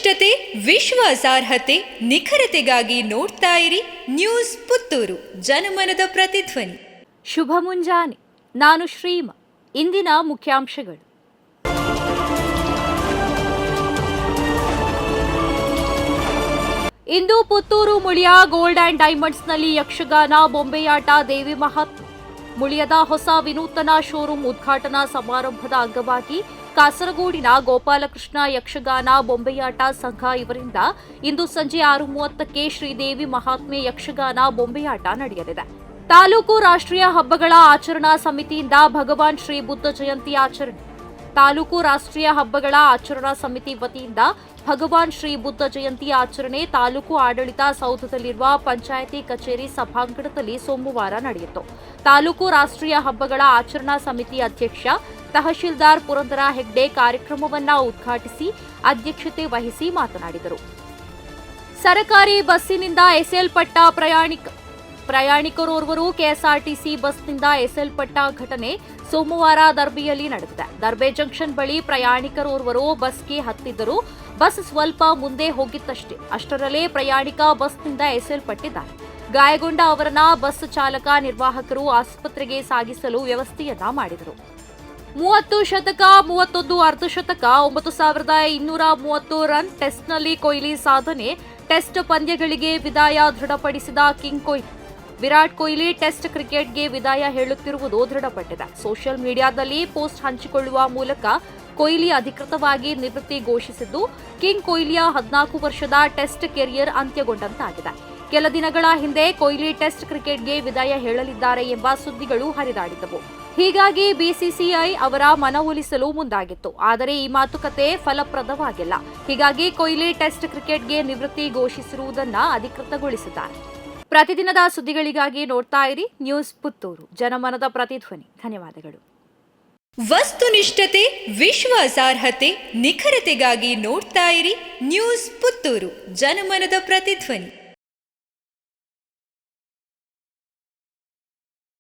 ವಸ್ತುನಿಷ್ಠತೆ, ವಿಶ್ವಾಸಾರ್ಹತೆ, ನಿಖರತೆಗಾಗಿ ನೋಡ್ತಾ ಇರಿ ನ್ಯೂಸ್ ಪುತ್ತೂರು, ಜನಮನದ ಪ್ರತಿಧ್ವನಿ. ಶುಭ ಮುಂಜಾನೆ. ನಾನು ಶ್ರೀಮ. ಇಂದಿನ ಮುಖ್ಯಾಂಶಗಳು. ಇಂದು ಪುತ್ತೂರು ಮುಳಿಯ ಗೋಲ್ಡ್ ಅಂಡ್ ಡೈಮಂಡ್ಸ್ನಲ್ಲಿ ಯಕ್ಷಗಾನ, ಬೊಂಬೆಯಾಟ, ದೇವಿ ಮಹಾತ್ಮೆ. ಮುಳಿಯದ ಹೊಸ ವಿನೂತನ ಶೋರೂಂ ಉದ್ಘಾಟನಾ ಸಮಾರಂಭದ ಅಂಗವಾಗಿ ಕಾಸರಗೋಡಿನ ಗೋಪಾಲಕೃಷ್ಣ ಯಕ್ಷಗಾನ, ಬೊಂಬೆಯಾಟ ಸಂಘ ಇವರಿಂದ ಇಂದು ಸಂಜೆ 6:30ಕ್ಕೆ ಶ್ರೀದೇವಿ ಮಹಾತ್ಮೆ ಯಕ್ಷಗಾನ, ಬೊಂಬೆಯಾಟ ನಡೆಯಲಿದೆ. ತಾಲೂಕು ರಾಷ್ಟ್ರೀಯ ಹಬ್ಬಗಳ ಆಚರಣಾ ಸಮಿತಿಯಿಂದ ಭಗವಾನ್ ಶ್ರೀ ಬುದ್ಧ ಜಯಂತಿ ಆಚರಣೆ. ತಾಲೂಕು ರಾಷ್ಟ್ರೀಯ ಹಬ್ಬಗಳ ಆಚರಣಾ ಸಮಿತಿ ವತಿಯಿಂದ ಭಗವಾನ್ ಶ್ರೀ ಬುದ್ಧ ಜಯಂತಿ ಆಚರಣೆ ತಾಲೂಕು ಆಡಳಿತ ಸೌಧದಲ್ಲಿರುವ ಪಂಚಾಯಿತಿ ಕಚೇರಿ ಸಭಾಂಗಣದಲ್ಲಿ ಸೋಮವಾರ ನಡೆಯಿತು. ತಾಲೂಕು ರಾಷ್ಟ್ರೀಯ ಹಬ್ಬಗಳ ಆಚರಣಾ ಸಮಿತಿ ಅಧ್ಯಕ್ಷ ತಹಶೀಲ್ದಾರ್ ಪುರಂದರ ಹೆಗ್ಡೆ ಕಾರ್ಯಕ್ರಮವನ್ನು ಉದ್ಘಾಟಿಸಿ ಅಧ್ಯಕ್ಷತೆ ವಹಿಸಿ ಮಾತನಾಡಿದರು. ಸರಕಾರಿ ಬಸ್ಸಿನಿಂದ ಎಸೆಯಲ್ಪಟ್ಟ ಪ್ರಯಾಣಿಕರೋರ್ವರು ಕೆಎಸ್ಆರ್ಟಿಸಿ ಬಸ್ನಿಂದ ಎಸೆಯಲ್ಪಟ್ಟ ಘಟನೆ ಸೋಮವಾರ ದರ್ಬೆಯಲ್ಲಿ ನಡೆದಿದೆ. ದರ್ಬೆ ಜಂಕ್ಷನ್ ಬಳಿ ಪ್ರಯಾಣಿಕರೋರ್ವರು ಬಸ್ಗೆ ಹತ್ತಿದ್ದರು. ಬಸ್ ಸ್ವಲ್ಪ ಮುಂದೆ ಹೋಗಿತ್ತಷ್ಟೇ. ಅಷ್ಟರಲ್ಲೇ ಪ್ರಯಾಣಿಕ ಬಸ್ನಿಂದ ಎಸೆಯಲ್ಪಟ್ಟಿದ್ದಾರೆ. ಗಾಯಗೊಂಡ ಅವರನ್ನ ಬಸ್ ಚಾಲಕ, ನಿರ್ವಾಹಕರು ಆಸ್ಪತ್ರೆಗೆ ಸಾಗಿಸಲು ವ್ಯವಸ್ಥೆಯನ್ನ ಮಾಡಿದರು. 30 ಶತಕ, 31 ಅರ್ಧಶತಕ, 9230 ರನ್ ಟೆಸ್ಟ್ನಲ್ಲಿ ಕೊಹ್ಲಿ ಸಾಧನೆ. ಟೆಸ್ಟ್ ಪಂದ್ಯಗಳಿಗೆ ವಿದಾಯ ದೃಢಪಡಿಸಿದ ಕಿಂಗ್ ಕೊಹ್ಲಿ. ವಿರಾಟ್ ಕೊಹ್ಲಿ ಟೆಸ್ಟ್ ಕ್ರಿಕೆಟ್ಗೆ ವಿದಾಯ ಹೇಳುತ್ತಿರುವುದು ದೃಢಪಟ್ಟಿದೆ. ಸೋಷಿಯಲ್ ಮೀಡಿಯಾದಲ್ಲಿ ಪೋಸ್ಟ್ ಹಂಚಿಕೊಳ್ಳುವ ಮೂಲಕ ಕೊಹ್ಲಿ ಅಧಿಕೃತವಾಗಿ ನಿವೃತ್ತಿ ಘೋಷಿಸಿದ್ದು, ಕಿಂಗ್ ಕೊಹ್ಲಿಯ 14 ವರ್ಷದ ಟೆಸ್ಟ್ ಕೆರಿಯರ್ ಅಂತ್ಯಗೊಂಡಂತಾಗಿದೆ. ಕೆಲ ದಿನಗಳ ಹಿಂದೆ ಕೊಹ್ಲಿ ಟೆಸ್ಟ್ ಕ್ರಿಕೆಟ್ಗೆ ವಿದಾಯ ಹೇಳಲಿದ್ದಾರೆ ಎಂಬ ಸುದ್ದಿಗಳು ಹರಿದಾಡಿದ್ದವು. ಹೀಗಾಗಿ ಬಿಸಿಸಿಐ ಅವರ ಮನವೊಲಿಸಲು ಮುಂದಾಗಿತ್ತು. ಆದರೆ ಈ ಮಾತುಕತೆ ಫಲಪ್ರದವಾಗಿಲ್ಲ. ಹೀಗಾಗಿ ಕೊಹ್ಲಿ ಟೆಸ್ಟ್ ಕ್ರಿಕೆಟ್ಗೆ ನಿವೃತ್ತಿ ಘೋಷಿಸಿರುವುದನ್ನು ಅಧಿಕೃತಗೊಳಿಸಿದ್ದಾರೆ. ಪ್ರತಿದಿನದ ಸುದ್ದಿಗಳಿಗಾಗಿ ನೋಡ್ತಾ ಇರಿ ನ್ಯೂಸ್ ಪುತ್ತೂರು, ಜನಮನದ ಪ್ರತಿಧ್ವನಿ. ಧನ್ಯವಾದಗಳು. ವಸ್ತುನಿಷ್ಠತೆ, ವಿಶ್ವಾಸಾರ್ಹತೆ, ನಿಖರತೆಗಾಗಿ ನೋಡ್ತಾ ಇರಿ ನ್ಯೂಸ್ ಪುತ್ತೂರು, ಜನಮನದ ಪ್ರತಿಧ್ವನಿ.